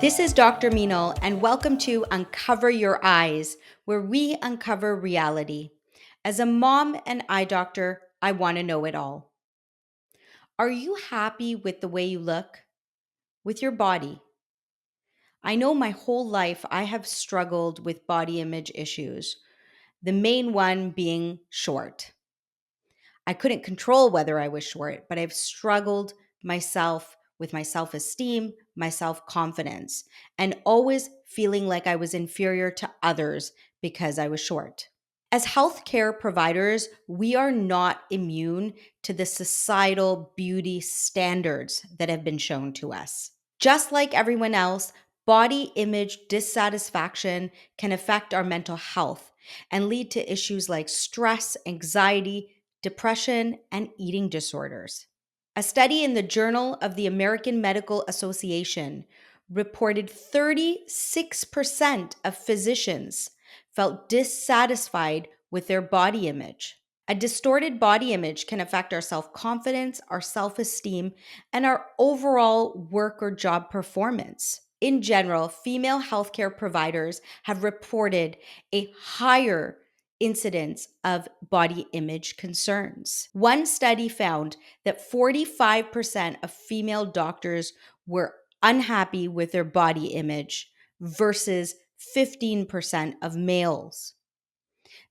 This is Dr. Meenal, and welcome to Uncover Your Eyes, where we uncover reality. As a mom and eye doctor, I want to know it all. Are you happy with the way you look? With your body? I know my whole life I have struggled with body image issues, the main one being short. I couldn't control whether I was short, but I've struggled myself with my self esteem, my self confidence, and always feeling like I was inferior to others because I was short. As healthcare providers, we are not immune to the societal beauty standards that have been shown to us. Just like everyone else, body image dissatisfaction can affect our mental health and lead to issues like stress, anxiety, depression, and eating disorders. A study in the Journal of the American Medical Association reported 36% of physicians felt dissatisfied with their body image. A distorted body image can affect our self confidence, our self esteem, and our overall work or job performance. In general, female healthcare providers have reported a higher incidence of body image concerns. One study found that 45% of female doctors were unhappy with their body image versus 15% of males.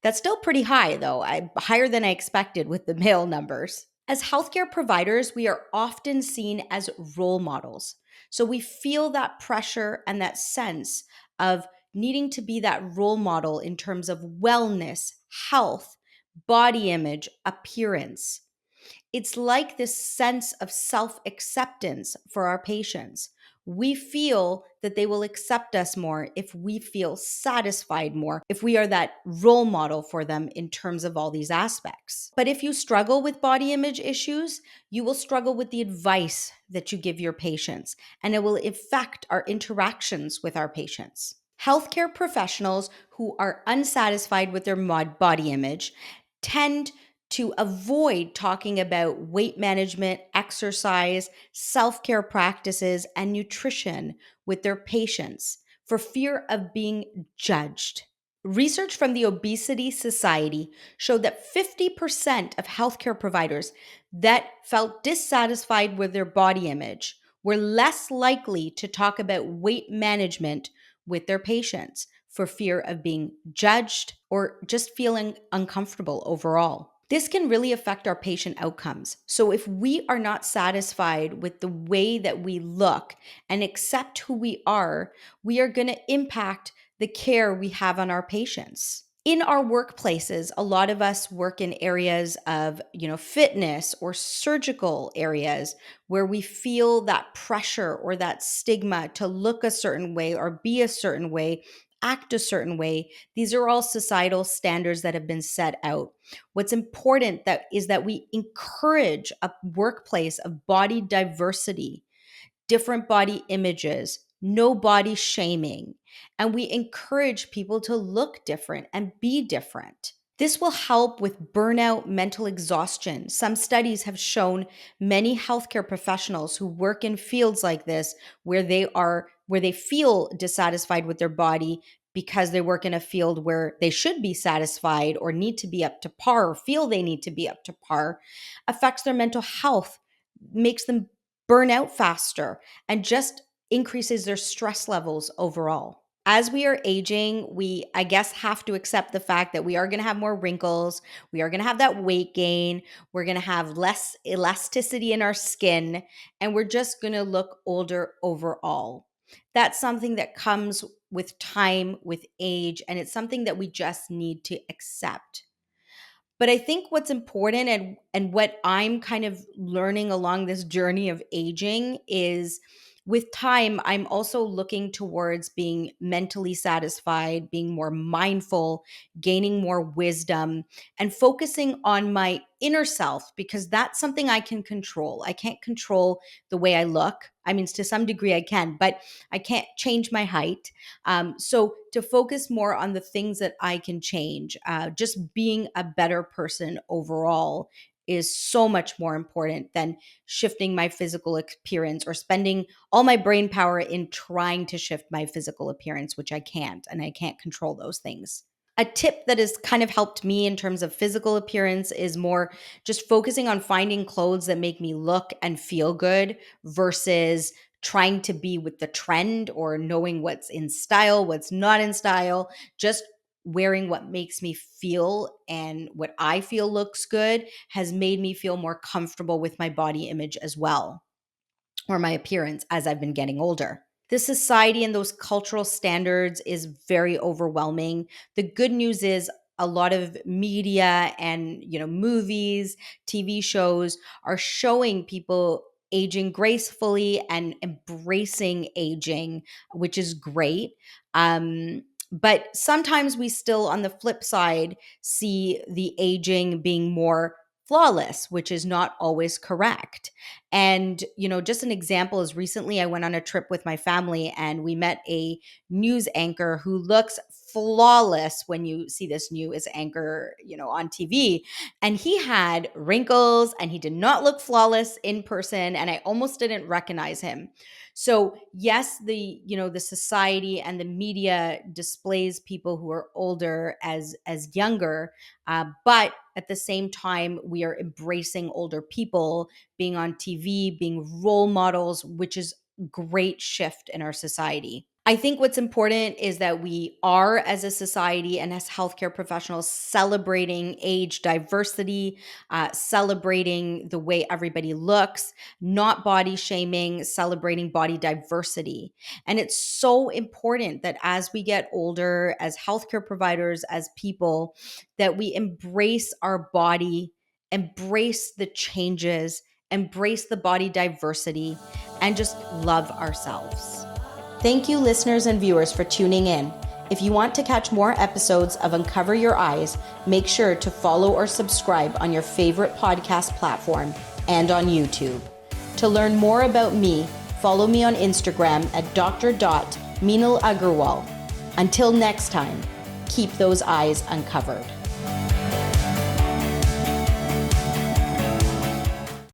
That's still pretty high, though, higher than I expected with the male numbers. As healthcare providers, we are often seen as role models. So we feel that pressure and that sense of needing to be that role model in terms of wellness, health, body image, appearance. It's like this sense of self acceptance for our patients. We feel that they will accept us more if we feel satisfied more, if we are that role model for them in terms of all these aspects. But if you struggle with body image issues, you will struggle with the advice that you give your patients, and it will affect our interactions with our patients. Healthcare professionals who are unsatisfied with their body image tend to avoid talking about weight management, exercise, self care practices, and nutrition with their patients for fear of being judged. Research from the Obesity Society showed that 50% of healthcare providers that felt dissatisfied with their body image were less likely to talk about weight management with their patients for fear of being judged or just feeling uncomfortable overall. This can really affect our patient outcomes. So, if we are not satisfied with the way that we look and accept who we are going to impact the care we have on our patients. In our workplaces, a lot of us work in areas of, fitness or surgical areas where we feel that pressure or that stigma to look a certain way or be a certain way, act a certain way. These are all societal standards that have been set out. What's important is that we encourage a workplace of body diversity, different body images, no body shaming, and we encourage people to look different and be different. This will help with burnout, mental exhaustion. Some studies have shown many healthcare professionals who work in fields like this where they feel dissatisfied with their body because they work in a field where they should be satisfied or need to be up to par or feel they need to be up to par, affects their mental health, makes them burn out faster, and just increases their stress levels overall. As we are aging, we, I guess, have to accept the fact that we are going to have more wrinkles. We are going to have that weight gain. We're going to have less elasticity in our skin, and we're just going to look older overall. That's something that comes with time, with age, and it's something that we just need to accept. But I think what's important and what I'm kind of learning along this journey of aging is with time, I'm also looking towards being mentally satisfied, being more mindful, gaining more wisdom, and focusing on my inner self because that's something I can control. I can't control the way I look. I mean, to some degree I can, but I can't change my height. So to focus more on the things that I can change, just being a better person overall is so much more important than shifting my physical appearance or spending all my brain power in trying to shift my physical appearance, which I can't, and I can't control those things. A tip that has kind of helped me in terms of physical appearance is more just focusing on finding clothes that make me look and feel good versus trying to be with the trend or knowing what's in style, what's not in style. Just wearing what makes me feel and what I feel looks good has made me feel more comfortable with my body image as well, or my appearance as I've been getting older. The society and those cultural standards is very overwhelming. The good news is a lot of media and, movies, TV shows are showing people aging gracefully and embracing aging, which is great. But sometimes we still, on the flip side, see the aging being more flawless, which is not always correct. And, just an example is recently I went on a trip with my family and we met a news anchor who looks flawless when you see this news anchor, on TV. And he had wrinkles and he did not look flawless in person. And I almost didn't recognize him. So yes, the society and the media displays people who are older as younger, but at the same time, we are embracing older people being on TV, being role models, which is great shift in our society. I think what's important is that we are, as a society and as healthcare professionals, celebrating age diversity, celebrating the way everybody looks, not body shaming, celebrating body diversity. And it's so important that as we get older, as healthcare providers, as people, that we embrace our body, embrace the changes, embrace the body diversity, and just love ourselves. Thank you, listeners and viewers, for tuning in. If you want to catch more episodes of Uncover Your Eyes, make sure to follow or subscribe on your favorite podcast platform and on YouTube. To learn more about me, follow me on Instagram at dr.meenal Agarwal. Until next time, keep those eyes uncovered.